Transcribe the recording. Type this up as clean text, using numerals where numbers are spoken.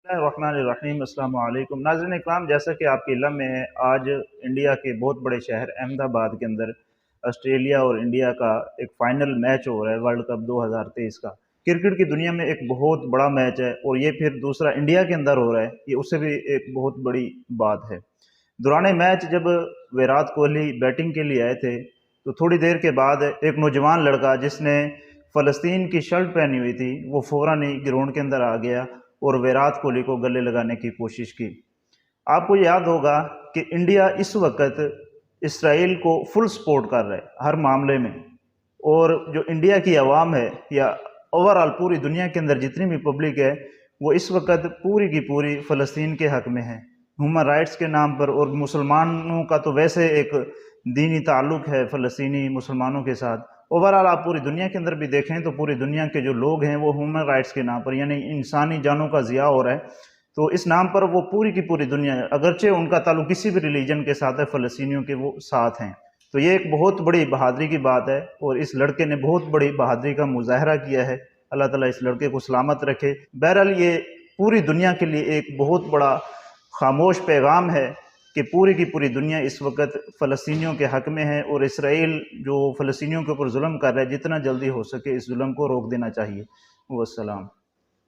बिस्मिल्लाहिर्रहमानिर्रहीम। अस्सलाम वालेकुम नाज़रीन इकराम, जैसा कि आपके इल्म में है, आज इंडिया के बहुत बड़े शहर अहमदाबाद के अंदर ऑस्ट्रेलिया और इंडिया का एक फ़ाइनल मैच हो रहा है वर्ल्ड कप 2023 का। क्रिकेट की दुनिया में एक बहुत बड़ा मैच है और ये फिर दूसरा इंडिया के अंदर हो रहा है, ये उससे भी एक बहुत बड़ी बात है। दौरान मैच जब विराट कोहली बैटिंग के लिए आए थे तो थोड़ी देर के बाद एक नौजवान लड़का जिसने फ़लस्तीन की शर्ट पहनी हुई थी वो फ़ौरन ही ग्राउंड के अंदर आ गया और विराट कोहली को गले लगाने की कोशिश की। आपको याद होगा कि इंडिया इस वक्त इसराइल को फुल सपोर्ट कर रहा है हर मामले में, और जो इंडिया की आवाम है या ओवरऑल पूरी दुनिया के अंदर जितनी भी पब्लिक है वो इस वक्त पूरी की पूरी फ़लस्तीन के हक़ में है ह्यूमन राइट्स के नाम पर। और मुसलमानों का तो वैसे एक दीनी ताल्लुक़ है फ़लस्तीनी मुसलमानों के साथ। ओवरऑल आप पूरी दुनिया के अंदर भी देखें तो पूरी दुनिया के जो लोग हैं वो ह्यूमन राइट्स के नाम पर यानी इंसानी जानों का ज़िया हो रहा है, तो इस नाम पर वो पूरी की पूरी दुनिया, अगरचे उनका ताल्लुक़ किसी भी रिलीजन के साथ है, फ़लस्तीनियों के वो साथ हैं। तो ये एक बहुत बड़ी बहादुरी की बात है और इस लड़के ने बहुत बड़ी बहादुरी का मुजाहरा किया है। अल्लाह ताला इस लड़के को सलामत रखे। बहरहाल ये पूरी दुनिया के लिए एक बहुत बड़ा खामोश पैगाम है कि पूरी की पूरी दुनिया इस वक्त फ़लस्तीनियों के हक़ में है और इसराइल जो फ़लस्तीनियों के ऊपर जुल्म कर रहा है जितना जल्दी हो सके इस जुल्म को रोक देना चाहिए। वस्सलाम।